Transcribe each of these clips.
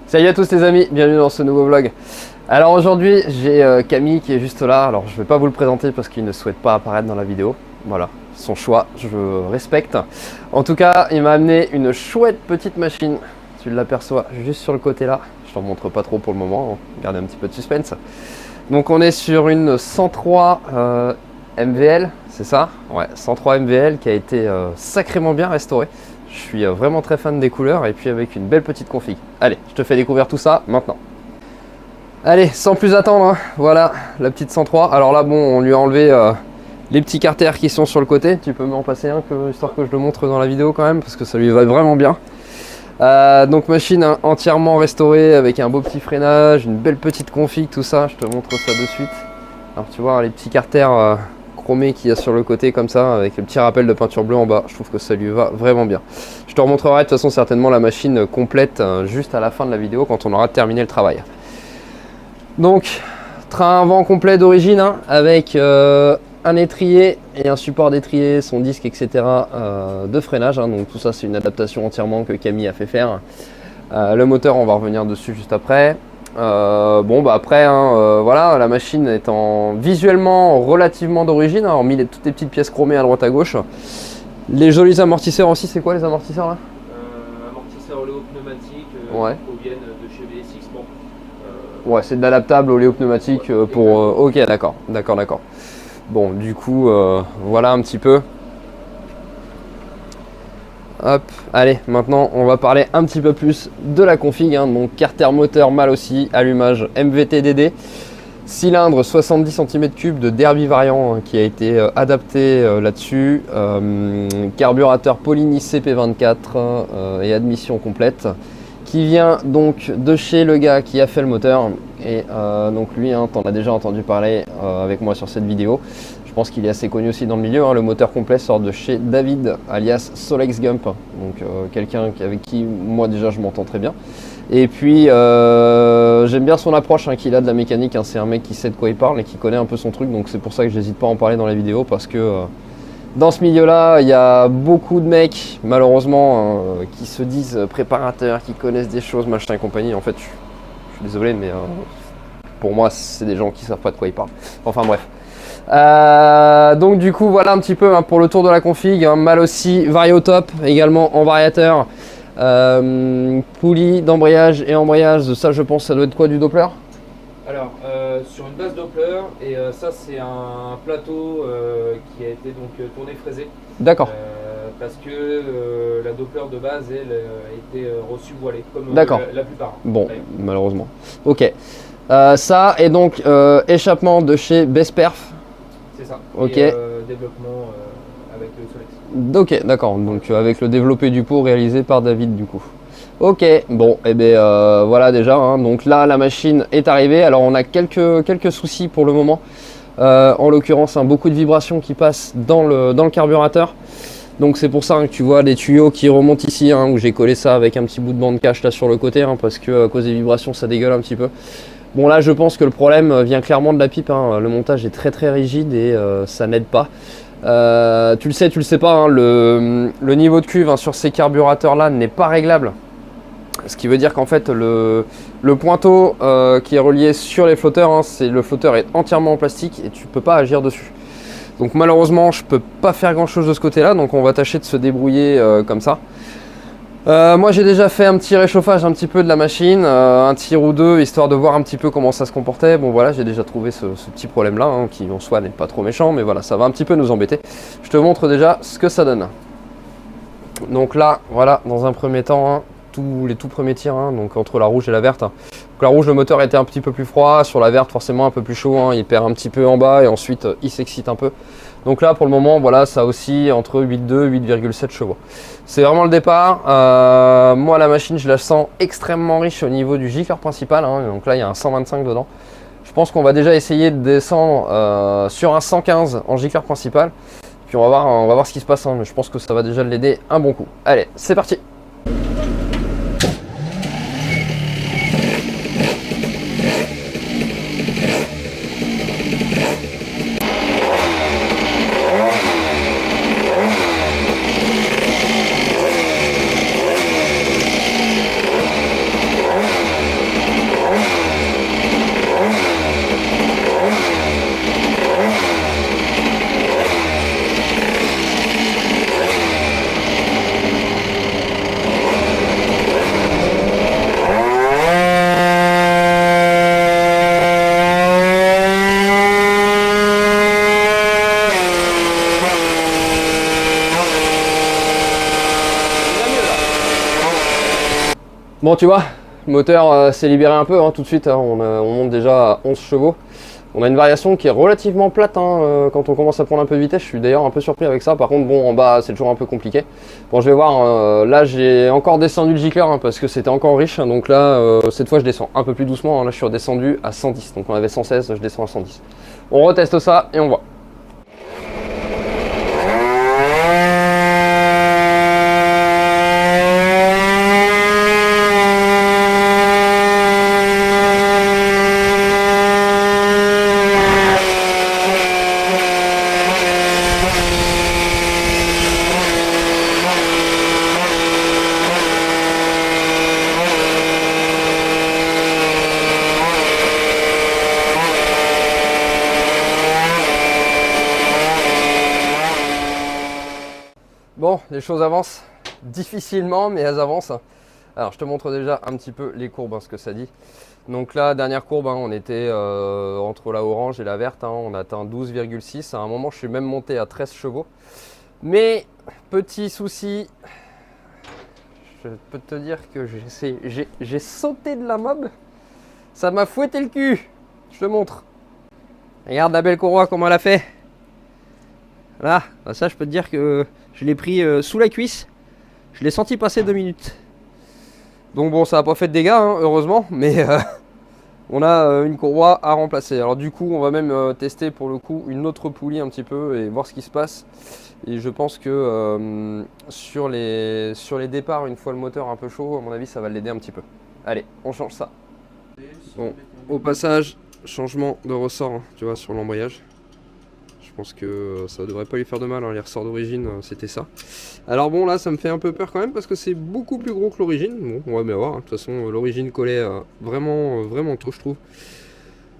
Salut à tous les amis, bienvenue dans ce nouveau vlog. Alors aujourd'hui j'ai Camille qui est juste là. Alors je vais pas vous le présenter parce qu'il ne souhaite pas apparaître dans la vidéo. Voilà, son choix, je respecte. En tout cas, il m'a amené une chouette petite machine. Tu l'aperçois juste sur le côté là. Je t'en montre pas trop pour le moment, gardez un petit peu de suspense. Donc on est sur une 103 MVL, c'est ça? Ouais, 103 MVL qui a été sacrément bien restaurée. Je suis vraiment très fan des couleurs et puis avec une belle petite config. Allez, je te fais découvrir tout ça maintenant. Allez, sans plus attendre, hein, voilà la petite 103. Alors là, bon, on lui a enlevé les petits carters qui sont sur le côté. Tu peux m'en passer un, histoire que je le montre dans la vidéo quand même, parce que ça lui va vraiment bien. Donc machine entièrement restaurée avec un beau petit freinage, une belle petite config, tout ça. Je te montre ça de suite. Alors tu vois les petits carters chromés qu'il y a sur le côté comme ça, avec le petit rappel de peinture bleue en bas. Je trouve que ça lui va vraiment bien. Je te remontrerai de toute façon certainement la machine complète juste à la fin de la vidéo quand on aura terminé le travail. Donc train avant complet d'origine, hein, avec un étrier et un support d'étrier, son disque, etc. De freinage, hein. Donc tout ça c'est une adaptation entièrement que Camille a fait faire. Le moteur, on va revenir dessus juste après. Bon bah après hein, voilà, la machine étant visuellement relativement d'origine, hein, hormis toutes les petites pièces chromées à droite à gauche. Les jolis amortisseurs aussi, c'est quoi les amortisseurs là? Amortisseurs oléo pneumatiques ouais. Qui proviennent de chez VSX. Bon, ouais, c'est de l'adaptable oléo pneumatique ouais, pour... ok, d'accord. Bon, du coup, voilà un petit peu. Hop, allez, maintenant on va parler un petit peu plus de la config, hein. Donc carter moteur mal aussi, allumage MVT-DD, cylindre 70 cm3 de Derby variant, hein, qui a été adapté là-dessus, carburateur Polini CP24 et admission complète, qui vient donc de chez le gars qui a fait le moteur. Et donc lui, hein, t'en as déjà entendu parler avec moi sur cette vidéo. Je pense qu'il est assez connu aussi dans le milieu, hein. Le moteur complet sort de chez David, alias Solex Gump. Donc quelqu'un avec qui moi déjà je m'entends très bien. Et puis j'aime bien son approche, hein, qu'il a de la mécanique, hein. C'est un mec qui sait de quoi il parle et qui connaît un peu son truc. Donc c'est pour ça que j'hésite pas à en parler dans la vidéo, parce que dans ce milieu-là, il y a beaucoup de mecs, malheureusement, qui se disent préparateurs, qui connaissent des choses, machin et compagnie. En fait, je suis désolé, mais pour moi, c'est des gens qui savent pas de quoi ils parlent. Enfin bref. Donc du coup, voilà un petit peu, hein, pour le tour de la config. Hein, mal aussi, variotop, également en variateur. Poulie d'embrayage et embrayage, ça je pense ça doit être quoi, du Doppler? Alors, sur une base Doppler, et ça c'est un plateau qui a été donc tourné fraisé. D'accord. Parce que la Doppler de base, elle a été reçue voilée, comme la plupart. Bon, malheureusement. Ok. Ça, et donc échappement de chez Bestperf. C'est ça. Ok. Et développement avec le Solex. Ok, d'accord. Donc avec le développé du pot réalisé par David du coup. Ok, bon, et bien voilà déjà, hein. Donc là la machine est arrivée. Alors on a quelques soucis pour le moment. En l'occurrence, hein, beaucoup de vibrations qui passent dans le carburateur. Donc c'est pour ça, hein, que tu vois des tuyaux qui remontent ici, hein, où j'ai collé ça avec un petit bout de bande cache là sur le côté, hein, parce que à cause des vibrations ça dégueule un petit peu. Bon là je pense que le problème vient clairement de la pipe, hein. Le montage est très rigide et ça n'aide pas. Tu le sais, tu le sais pas, hein, le niveau de cuve, hein, sur ces carburateurs là n'est pas réglable. Ce qui veut dire qu'en fait le pointeau qui est relié sur les flotteurs, hein, le flotteur est entièrement en plastique et tu peux pas agir dessus. Donc malheureusement je peux pas faire grand chose de ce côté là, donc on va tâcher de se débrouiller comme ça. Moi j'ai déjà fait un petit réchauffage un petit peu de la machine, un tir ou deux, histoire de voir un petit peu comment ça se comportait. Bon voilà, j'ai déjà trouvé ce petit problème là, hein, qui en soi n'est pas trop méchant, mais voilà, ça va un petit peu nous embêter. Je te montre déjà ce que ça donne. Donc là, voilà, dans un premier temps, hein, les tout premiers tirs, hein, donc entre la rouge et la verte. Donc la rouge, le moteur était un petit peu plus froid, sur la verte forcément un peu plus chaud, hein, il perd un petit peu en bas et ensuite il s'excite un peu. Donc là pour le moment, voilà, ça oscille entre 8,2 et 8,7 chevaux. C'est vraiment le départ. Moi la machine je la sens extrêmement riche au niveau du gicleur principal, hein, donc là il y a un 125 dedans. Je pense qu'on va déjà essayer de descendre sur un 115 en gicleur principal. Puis on va voir ce qui se passe, hein, mais je pense que ça va déjà l'aider un bon coup. Allez, c'est parti! Bon, tu vois, le moteur s'est libéré un peu tout de suite, on monte déjà à 11 chevaux. On a une variation qui est relativement plate quand on commence à prendre un peu de vitesse. Je suis d'ailleurs un peu surpris avec ça. Par contre, bon, en bas, c'est toujours un peu compliqué. Bon, je vais voir. Là, j'ai encore descendu le gicleur parce que c'était encore riche. Donc là, cette fois, je descends un peu plus doucement. Là, je suis redescendu à 110. Donc on avait 116, je descends à 110. On reteste ça et on voit. Bon, les choses avancent difficilement, mais elles avancent. Alors, je te montre déjà un petit peu les courbes, ce que ça dit. Donc là, dernière courbe, on était entre la orange et la verte. On a atteint 12,6. À un moment, je suis même monté à 13 chevaux. Mais, petit souci, je peux te dire que j'ai sauté de la mob. Ça m'a fouetté le cul. Je te montre. Regarde la belle courroie, comment elle a fait. Là, ça, je peux te dire que je l'ai pris sous la cuisse. Je l'ai senti passer 2 minutes. Donc bon, ça n'a pas fait de dégâts, heureusement. Mais on a une courroie à remplacer. Alors du coup, on va même tester pour le coup une autre poulie un petit peu et voir ce qui se passe. Et je pense que sur les départs, une fois le moteur un peu chaud, à mon avis, ça va l'aider un petit peu. Allez, on change ça. Bon, au passage, changement de ressort, tu vois, sur l'embrayage. Je pense que ça devrait pas lui faire de mal, les ressorts d'origine, c'était ça. Alors bon, là, ça me fait un peu peur quand même parce que c'est beaucoup plus gros que l'origine. Bon, on va bien voir. De toute façon, l'origine collait vraiment tôt, je trouve.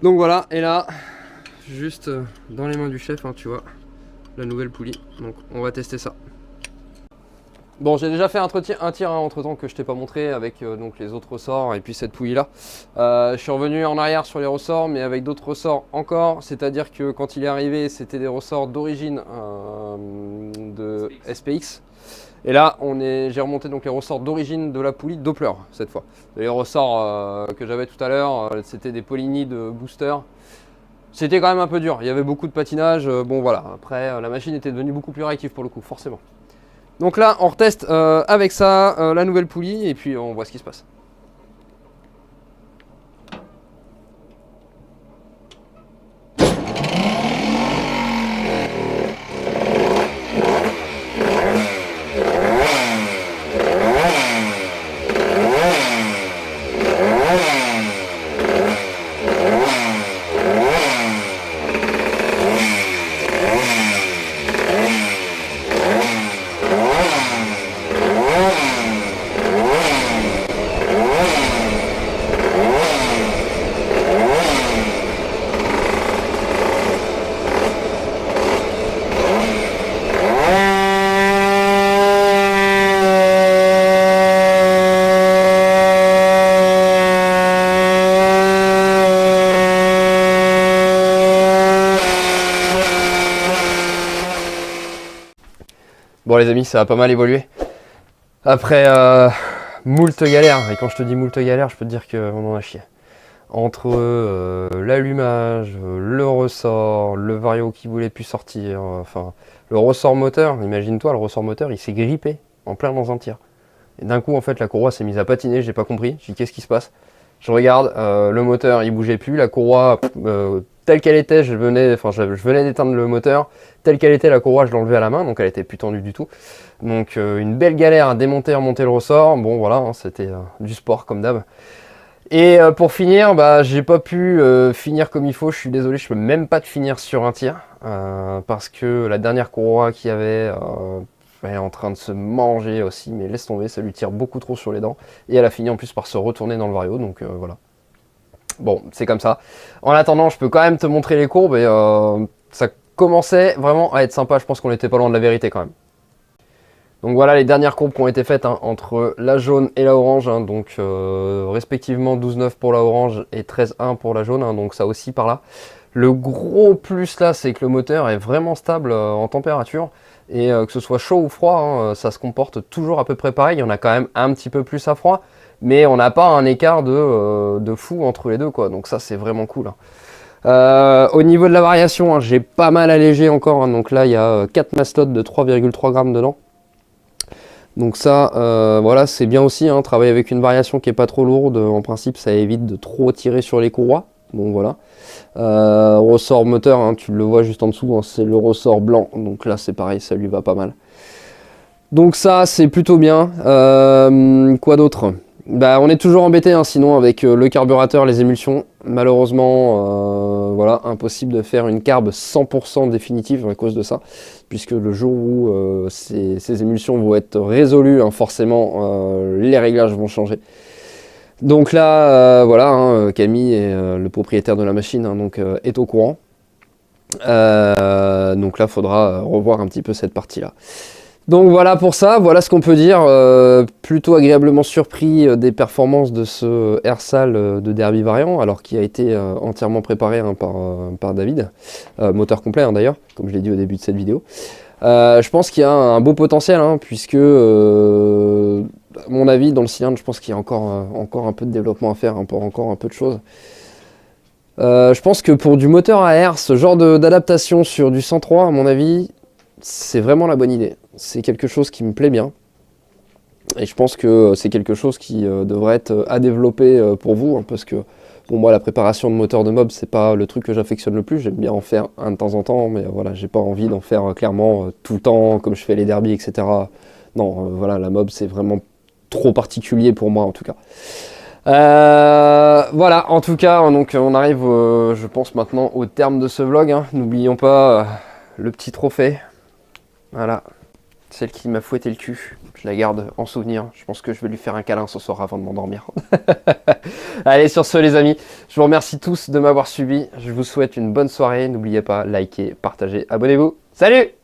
Donc voilà, et là, juste dans les mains du chef, tu vois, la nouvelle poulie. Donc on va tester ça. Bon, j'ai déjà fait un tir entre temps que je t'ai pas montré avec donc les autres ressorts et puis cette poulie là. Je suis revenu en arrière sur les ressorts mais avec d'autres ressorts encore. C'est-à-dire que quand il est arrivé, c'était des ressorts d'origine de SPX. Et là, j'ai remonté donc les ressorts d'origine de la poulie Doppler cette fois. Les ressorts que j'avais tout à l'heure, c'était des Polini de booster. C'était quand même un peu dur. Il y avait beaucoup de patinage. Bon voilà. Après, la machine était devenue beaucoup plus réactive pour le coup, forcément. Donc là, on reteste avec ça la nouvelle poulie et puis on voit ce qui se passe. Bon les amis, ça a pas mal évolué. Après moult galères, et quand je te dis moult galères, je peux te dire qu'on en a chié. Entre l'allumage, le ressort, le vario qui voulait plus sortir, enfin le ressort moteur, imagine-toi, le ressort moteur il s'est grippé en plein dans un tir. Et d'un coup en fait la courroie s'est mise à patiner, j'ai pas compris, j'ai dit qu'est-ce qui se passe? Je regarde, le moteur il bougeait plus, la courroie telle qu'elle était, je venais d'éteindre le moteur, telle qu'elle était la courroie je l'enlevais à la main, donc elle était plus tendue du tout. Donc une belle galère à démonter et remonter le ressort, bon voilà, c'était du sport comme d'hab. Et pour finir, j'ai pas pu finir comme il faut, je suis désolé, je peux même pas te finir sur un tir, parce que la dernière courroie qu'il y avait, elle est en train de se manger aussi, mais laisse tomber, ça lui tire beaucoup trop sur les dents. Et elle a fini en plus par se retourner dans le vario, donc voilà. Bon, c'est comme ça. En attendant, je peux quand même te montrer les courbes, et ça commençait vraiment à être sympa, je pense qu'on était pas loin de la vérité quand même. Donc voilà les dernières courbes qui ont été faites entre la jaune et la orange, donc respectivement 12,9 pour la orange et 13,1 pour la jaune, donc ça aussi par là. Le gros plus là, c'est que le moteur est vraiment stable en température, et que ce soit chaud ou froid, ça se comporte toujours à peu près pareil. Il y en a quand même un petit peu plus à froid, mais on n'a pas un écart de fou entre les deux, quoi. Donc ça, c'est vraiment cool. Hein. Au niveau de la variation, hein, j'ai pas mal allégé encore. Hein. Donc là, il y a 4 mastotes de 3,3 grammes dedans. Donc ça, voilà, c'est bien aussi. Hein, travailler avec une variation qui est pas trop lourde. En principe, ça évite de trop tirer sur les courroies. Bon, voilà. Ressort moteur, hein, tu le vois juste en dessous, hein, c'est le ressort blanc. Donc là, c'est pareil, ça lui va pas mal. Donc ça, c'est plutôt bien. Quoi d'autre? Bah, on est toujours embêté, hein, sinon, avec le carburateur, les émulsions. Malheureusement, voilà, impossible de faire une carbe 100% définitive à cause de ça. Puisque le jour où ces émulsions vont être résolues, hein, forcément, les réglages vont changer. Donc là, voilà, hein, Camille est le propriétaire de la machine, hein, donc, est au courant. Donc là, il faudra revoir un petit peu cette partie-là. Donc voilà pour ça, voilà ce qu'on peut dire. Plutôt agréablement surpris des performances de ce Airsal de Derby variant, alors qui a été entièrement préparé, hein, par David. Moteur complet, hein, d'ailleurs, comme je l'ai dit au début de cette vidéo. Je pense qu'il y a un beau potentiel, hein, puisque, à mon avis, dans le cylindre, je pense qu'il y a encore un peu de développement à faire, hein, encore un peu de choses. Je pense que pour du moteur à air, ce genre d'adaptation sur du 103, à mon avis, c'est vraiment la bonne idée. C'est quelque chose qui me plaît bien. Et je pense que c'est quelque chose qui devrait être à développer pour vous, hein, parce que pour moi, la préparation de moteur de mob, c'est pas le truc que j'affectionne le plus. J'aime bien en faire un de temps en temps, mais voilà, j'ai pas envie d'en faire clairement tout le temps, comme je fais les derbies, etc. Non, voilà, la mob, c'est vraiment trop particulier pour moi, en tout cas. Voilà, en tout cas, donc on arrive, je pense, maintenant au terme de ce vlog. Hein. N'oublions pas le petit trophée. Voilà, celle qui m'a fouetté le cul. Je la garde en souvenir. Je pense que je vais lui faire un câlin ce soir avant de m'endormir. Allez, sur ce, les amis, je vous remercie tous de m'avoir suivi. Je vous souhaite une bonne soirée. N'oubliez pas, likez, partagez, abonnez-vous. Salut!